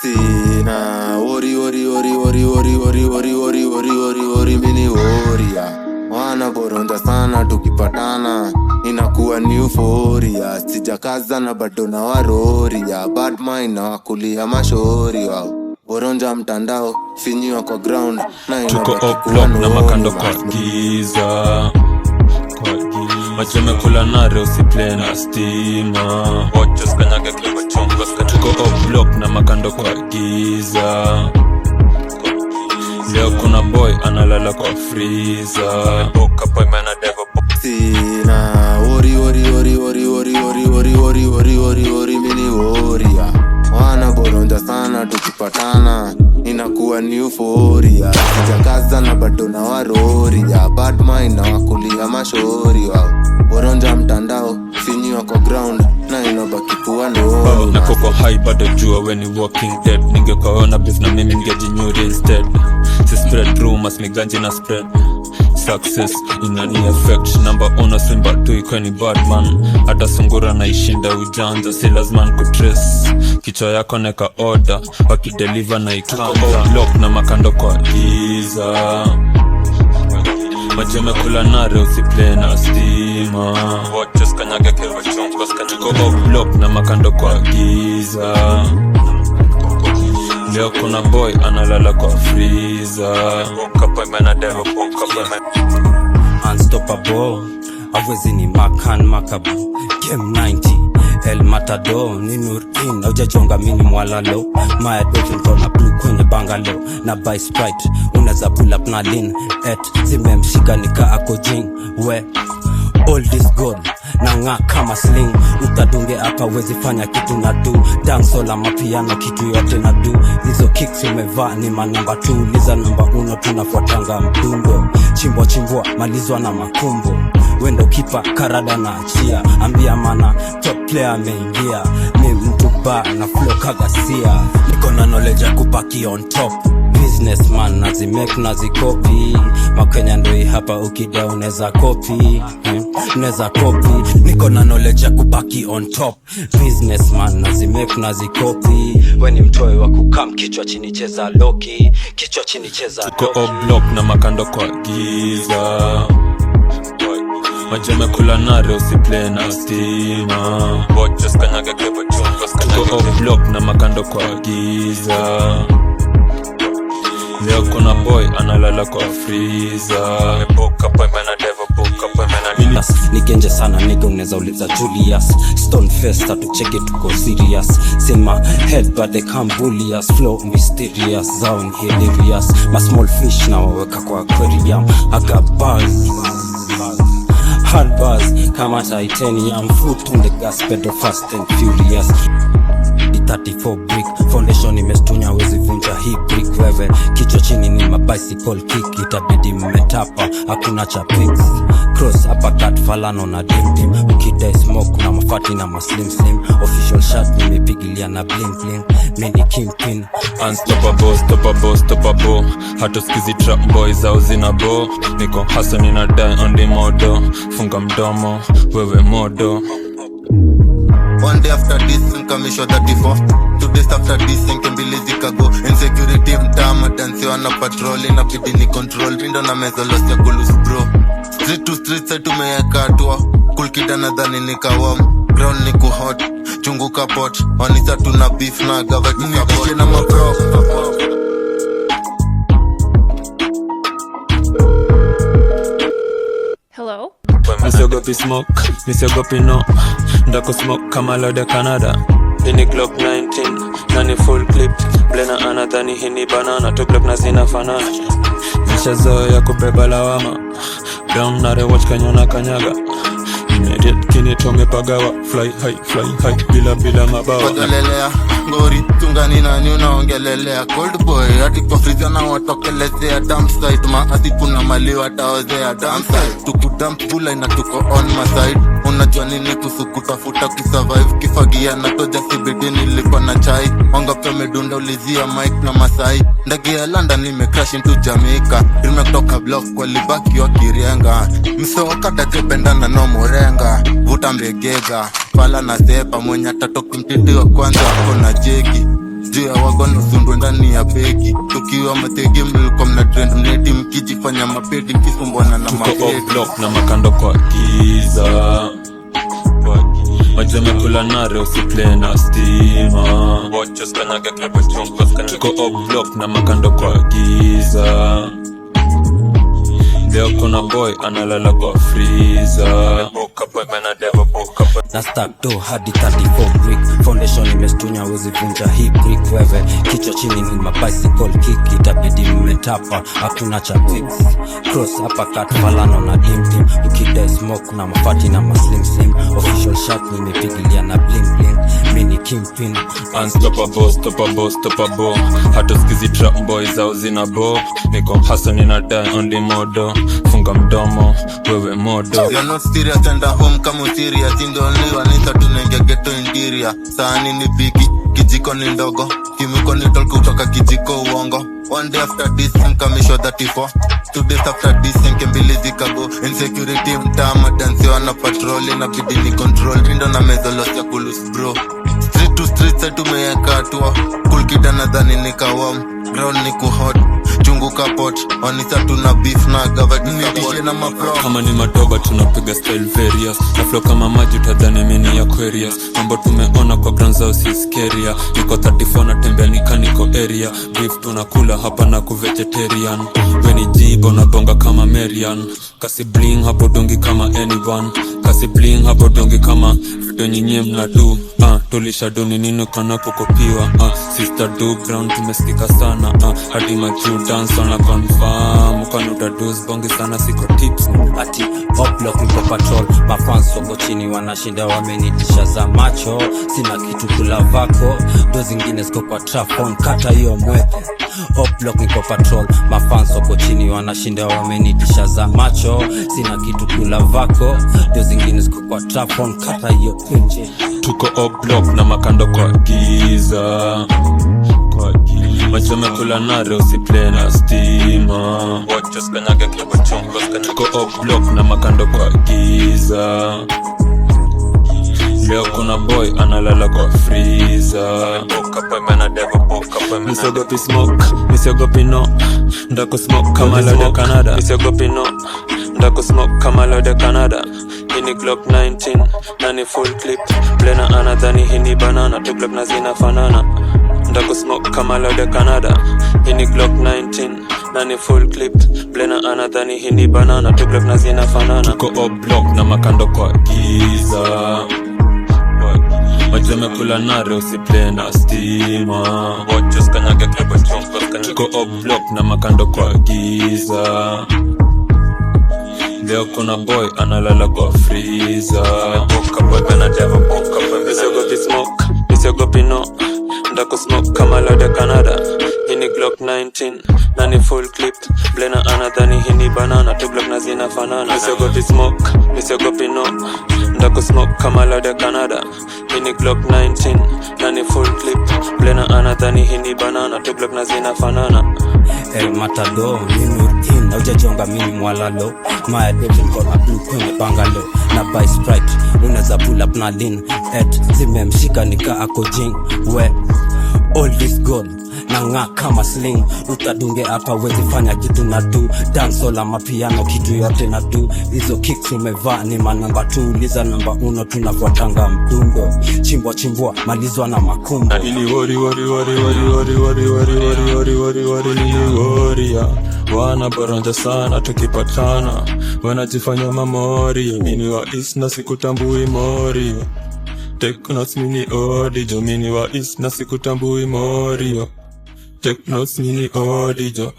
Sina ori mini warrior. Wana boronda sana tukipatana inakuwa ni euphoria. Sijakaza na bado na waroria. Bad mind na wakulia mashori wao. Boronja mtandao finyiwa kwa ground na tuko uplock na makando kwa giza. Macheme kula nare usiplay na stima. Watchos kanyage klima chungos. Tuko uplock na makando kwa giza. Leo kuna boy analala kwa freezer. Boka boy mana devo. Sina ori mini warrior. Wana boronja sana tukipatana inakuwa ni euphoria. Sijakaza na bado na waroria. Bad mind na wakulia mashori wao. Boronja mtandao finyiwa kwa ground na inabaki kuwa no. Na koko high bado jua when you walking dead. Ningekaona beef na mimi ningejinyuri instead. Si spread rumors miganji na spread. Success inani effect. Number ona swimba tu ikweni bad man. Hata sungura na ishinda ujanja. Si lazima kutrace. Kichwa yako neka order. Wakideliver na ikamba. Lock na makando kwa giza. Majeme kula nare usiplay na stima. Watchos kanyage kelwa chungos. Tuko block na makando kwa giza. Leo kuna boy analala kwa freezer. Boka boy mana devo. Boka boy mana unstoppable. Awezi ni makan makabu. Game 90 El Matador ni Nurin. Haujajonga mini mwalalo. Maya dolphin kona blue kwenye bangalo. Na buy Sprite unaweza pull up na lean. Zimemshika nika ako jing. We all this gold nanga kama sling. Utadunge hapa wezi fanya kitu na do. Dancehall ama piano kitu yote na do. Hizo kicks umevaa ni manamba 2. Liza namba 1 tunafuatanga mdundo. Chimbwa malizwa na makumbo. Wendo kipa karada na achia. Ambia mana top player ameingia. Mi mtu ba na flow kagasia. Niko na knowledge ya kupaki on top. Businessman nazimake nazikopi. Makenya ndoi hapa ukida uneza copy. Uneza copy. Niko na knowledge ya kupaki on top. Businessman nazimake nazikopi. Weni mtoe wa kukam kichwa chini cheza loki. Kichwa chini cheza loki. tuko block na makando kwa giza. Majeme kula nare usiplay na stima. Watchos kanyage kelwa chungos. Tuko block na makando kwa giza. Leo kuna boy analala kwa freezer. Boka boy mana devo. Boka boy mana nigenje sana nigga uneza uliza Julius. Stone face tatucheke tuko serious. Sema head but they can't bully us. Flow mysterious zone hilarious. Ma small fish na waweka kwa aquarium. I got buzz hard buzz kama titanium. Foot on the gas pedal fast and furious. 34 brick foundation imestunya wezi vunja hii brick. Wewe kichwa chini ni mabicycle kick. Itabidi mmetapa hakuna cha pics. Cross uppercut falano na dim. Ukidai smoke na mafati na maslim slim. Official shot nimepigilia na bling bling. Mini kingpin unstoppable. Hata skizi trap boys au zinabo. Niko hasa nina die on the modo. Funga mdomo wewe modo. One day after this, nkamisho 34. 2 days after this, nkembili zikago. Insecurity mtama, dansi wana patroli. Na pidi ni control, pindo na mezolos ya kulus bro. Street to street, say tumeyeka atua. Cool kida na dhani nika warm. Ground niku hot, chungu kapot. Wanisa tuna beef na gava kisapot. Na mabro. Hello? Misiogopi smoke, misiogopi no. Ndako smoke kama Lode Canada. Hini Glock 19, nani full clip. Blena anadhani hini banana. To Glock na zina fanana. Nishazoe ya kubeba lawama. Brown nare watch kanyona kanyaga. Immediate kini tome pagawa. Fly high, bila mabawa. Kodolelea, ngori, tungani na nyuna ongelelea. Cold boy, hati kwa freezer na watokelezea. Dump site, maasi kuna mali wataozea. Dump site, tukudump bula ina tuko on my side. Unajua nini kusukutafuta kisurvive. Kifagia na toja sibidi nilipa na chai. Wangape medunda ulizia mic na masai. Ndagi ya London imecrash into Jamaica. Ilme kutoka block kwa libaki wa kirienga. Mso wakata jependana no morenga. Vuta mbegega, pala na zepa. Mwenye tatoki mtiti wa kwanza wako na jegi. juu ya wagono sundwe ndani ya begi. Tukiwa matege mlikuwa mna trend mneti mkijifanya mapedi mkisumbwana na mapedi. Block na makando kwa giza, majame nare usiplay na stima. Watches kanyage klepo chungu. Tuko up block na makando kwa giza. Leo kuna boy analala kwa freezer. Na stack do hadi 34 brick. Foundation imestunya wezi vunja hii brick. Wewe kichwa chini ni mabicycle kick. Itabidi mmetapa hakuna cha fix. Cross hapa cut falano na dim. Ukidai smoke na mafati na maslim slim. Official shot nimepigilia na bling bling. Mini kingpin unstoppable, stoppable. Hata skizi trap boys au zina bo. Niko hustle nina die on the modo. Funga mdomo, wewe modo. You're not serious and home kama serious. In the only one is tunenge ghetto interior. Sahani ni bigi, kijiko ni ndogo. Kimiko ni tol kutoka kijiko uongo. One day after this, mkamisho 34. 2 days after this, nkembili zikago. Insecurity mtama, dansi wana patrol. Inabidi ni control, rindo na mezolos ya kulus bro. Street to street, side tumeyeka atua. Cool kida nadhani nikawam. Ground ni kuhot, chungu kapot. Onisa tuna beef na gavadi nitishe na mapro. Kama ni madoba tunapiga style various. Na flow kama maji utadhani mini Aquarius. Mambo tumeona kwa ground zao si scaria. Niko 34 na tembea nikaniko area. Beef tunakula hapa na kuvegetarian. Weni jibo na bonga kama Marian. Kasi bling hapo dongi kama anyone. Kasi bling hapo dongi kama video nyinyi mnadu. Tulisha duni nino kana kukopiwa. Sister do ground tumesikika sana. Hadi majuu dance wana confirm. Ukanuda dose bongi sana siko tips. Ati uplock niko patrol. Mafans wako chini wanashinda wamenitisha za macho. Sina kitu kula vako. Do zingine ziko kwa trafon kata hiyo mwete. Uplock niko patrol. Mafans wako chini wanashinda wamenitisha za macho. Sina kitu kula vako. Do zingine ziko kwa trafon kata hiyo nje. Tuko up block na makando kwa giza. Majame nare usiplay na stima. Watches kanyage klepo chungu. Tuko up block na makando kwa giza. Leo kuna boy analala kwa freezer. Misiogopi smoke, misiogopi no. Ndako smoke kama lode Canada. Misiogopi no. Ndako smoke kama lode Canada. Hini Glock 19, nani full clip. Blena anadhani hini banana. Tu Glock na zina fanana. Ndako smoke kama lode Canada. Hini Glock 19, nani full clip. Blena anadhani hini banana. Tu Glock na zina fanana. Tuko up block na makando kwa giza. Majame nare usiplay na stima. Watches kanyage klepo chungu. Tuko up block na makando kwa giza. Leo kuna boy analala kwa freezer. Misiogopi smoke, misiogopi no. Ndako smoke kama lode Canada. Hini Glock 19, nani full clip. Blena anadhani hini banana. Tu Glock na zina fanana. Misiogopi smoke, misiogopi no. Ndako smoke kama lode Canada. Hini Glock 19, nani full clip. Blena anadhani hini banana. Tu Glock na zina fanana. El Matador, Nurkin, na ujajonga mini mwalalo. Maya devil kona blue kwenye bangalo. Na buy Sprite, uneza pull up na lean. Zime mshika nika ako jing. We, all this gold nanga kama sling. Utadunge hapa wezi fanya kitu na do. Dance la mapiano kitu yote na do. Hizo kicks umevaa ni manamba 2. Liza namba 1 tunafuatanga mdundo. Chimbwa malizwa na makumbo. Ili wori wana baronja sana tukipatana. Wanajifanya mamori. Mini wa is na sikutambui mori. Take notes mini odijo. Mini wa is na sikutambui mori. Take notes mini odijo.